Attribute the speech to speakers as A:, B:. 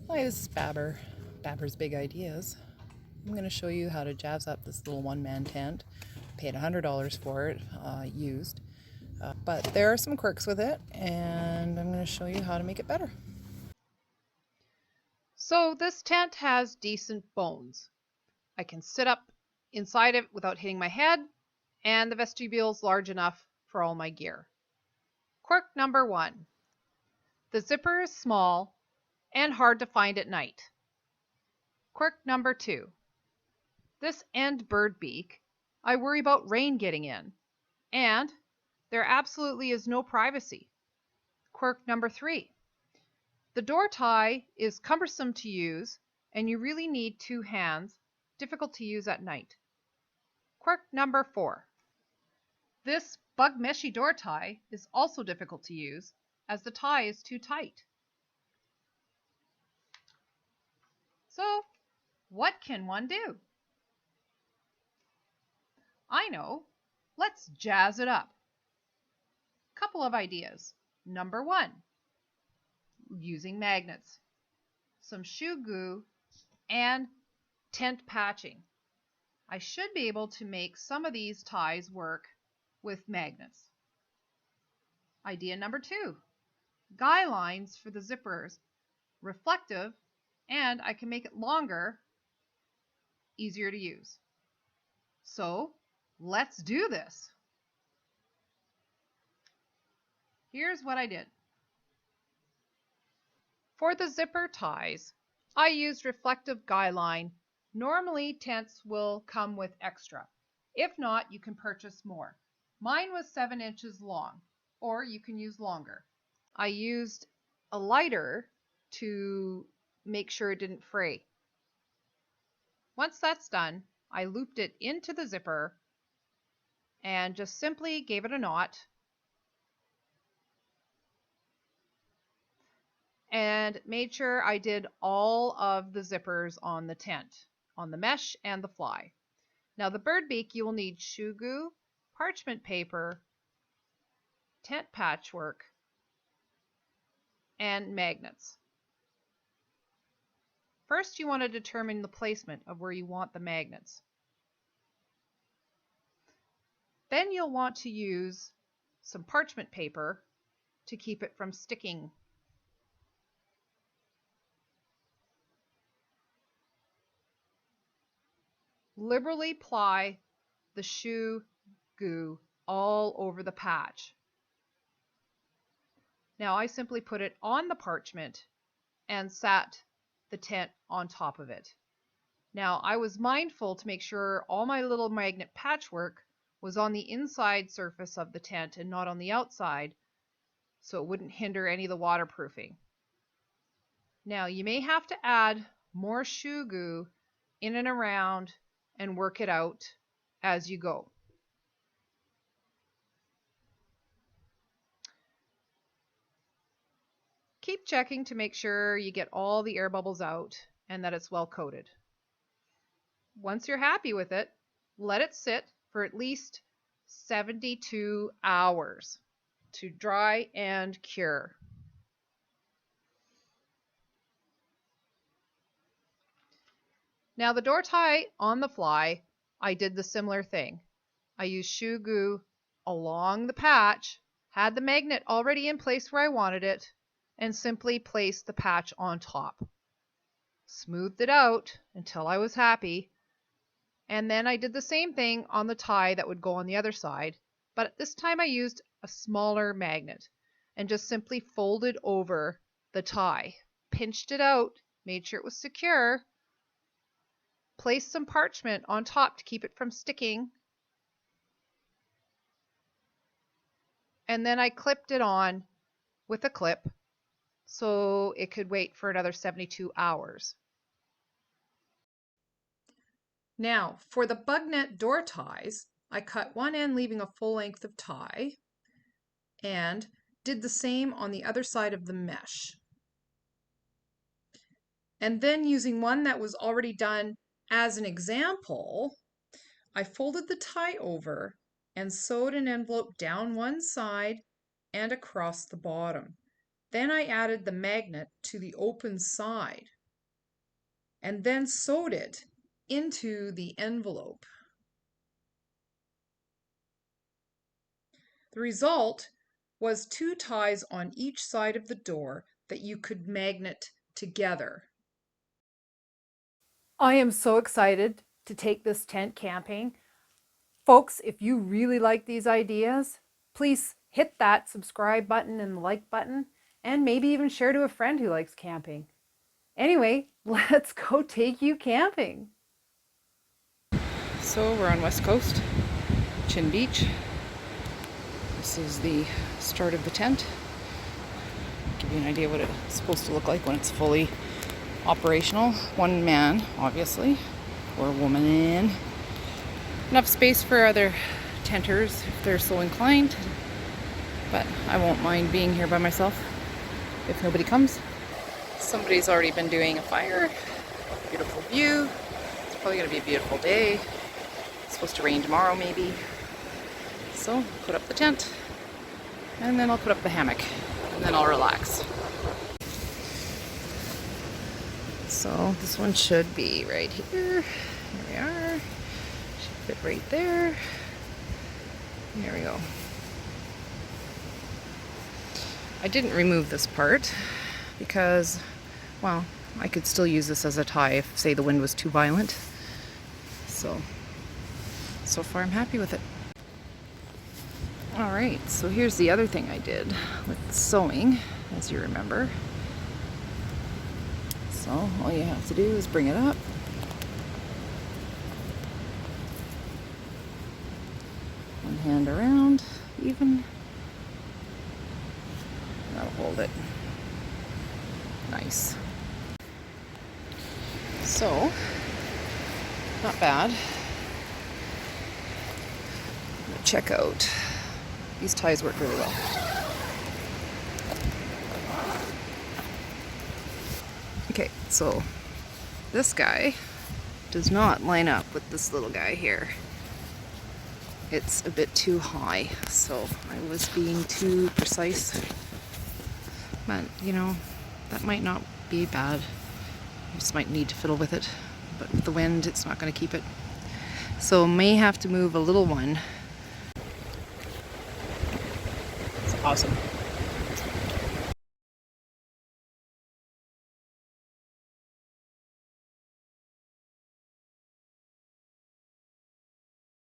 A: Hi, this is Babr. Babr's Big Ideas. I'm going to show you how to jazz up this little one-man tent. Paid $100 for it, used. But there are some quirks with it, and I'm going to show you how to make it better.
B: So this tent has decent bones. I can sit up inside it without hitting my head, and the vestibule is large enough for all my gear. Quirk number 1. The zipper is small and hard to find at night. Quirk number 2. This end bird beak, I worry about rain getting in, and there absolutely is no privacy. Quirk number 3. The door tie is cumbersome to use, and you really need 2 hands, difficult to use at night. Quirk number 4. This bug meshy door tie is also difficult to use, as the tie is too tight. So, what can one do? I know. Let's jazz it up. Couple of ideas. Number 1, using magnets, some shoe glue, and tent patching. I should be able to make some of these ties work with magnets. Idea number 2, guy lines for the zippers, reflective, and I can make it longer, easier to use. So let's do this. Here's what I did. For the zipper ties, I used reflective guy line. Normally tents will come with extra. If not, you can purchase more. Mine was 7 inches long, or you can use longer. I used a lighter to make sure it didn't fray. Once that's done, I looped it into the zipper and just simply gave it a knot and made sure I did all of the zippers on the tent, on the mesh and the fly. Now the bird beak, you will need shoe glue, parchment paper, tent patchwork, and magnets. First, you want to determine the placement of where you want the magnets. Then you'll want to use some parchment paper to keep it from sticking. Liberally apply the shoe glue all over the patch. Now I simply put it on the parchment and sat the tent on top of it. Now I was mindful to make sure all my little magnet patchwork was on the inside surface of the tent and not on the outside, so it wouldn't hinder any of the waterproofing. Now you may have to add more shoe glue in and around and work it out as you go. Keep checking to make sure you get all the air bubbles out and that it's well coated. Once you're happy with it, let it sit for at least 72 hours to dry and cure. Now the door tie on the fly, I did the similar thing. I used shoe glue along the patch, had the magnet already in place where I wanted it, and simply placed the patch on top. Smoothed it out until I was happy, and then I did the same thing on the tie that would go on the other side, but this time I used a smaller magnet and just simply folded over the tie, pinched it out, made sure it was secure, placed some parchment on top to keep it from sticking, and then I clipped it on with a clip so it could wait for another 72 hours. Now, for the bug net door ties, I cut one end leaving a full length of tie and did the same on the other side of the mesh. And then using one that was already done as an example, I folded the tie over and sewed an envelope down one side and across the bottom. Then I added the magnet to the open side
A: and then sewed it into the envelope. The result was 2 ties on each side of the door that you could magnet together.
C: I am so excited to take this tent camping. Folks, if you really like these ideas, please hit that subscribe button and the like button, and maybe even share to a friend who likes camping. Anyway, let's go take you camping.
A: So we're on West Coast, Chin Beach. This is the start of the tent. Give you an idea what it's supposed to look like when it's fully operational. 1 man, obviously, or woman. Enough space for other tenters if they're so inclined, but I won't mind being here by myself if nobody comes. Somebody's already been doing a fire. Beautiful view. It's probably gonna be a beautiful day. It's supposed to rain tomorrow maybe. So put up the tent, and then I'll put up the hammock, and then I'll relax. So this one should be right here. Here we are. Should fit right there. There we go. I didn't remove this part because, well, I could still use this as a tie if, say, the wind was too violent. So far I'm happy with it. Alright, so here's the other thing I did with sewing, as you remember. So all you have to do is bring it up. One hand around, even. That'll hold it. Nice. So, not bad. Check out. These ties work really well. Okay, so this guy does not line up with this little guy here. It's a bit too high, so I was being too precise. But, you know, that might not be bad. You just might need to fiddle with it. But with the wind, it's not going to keep it. So may have to move a little one. It's awesome.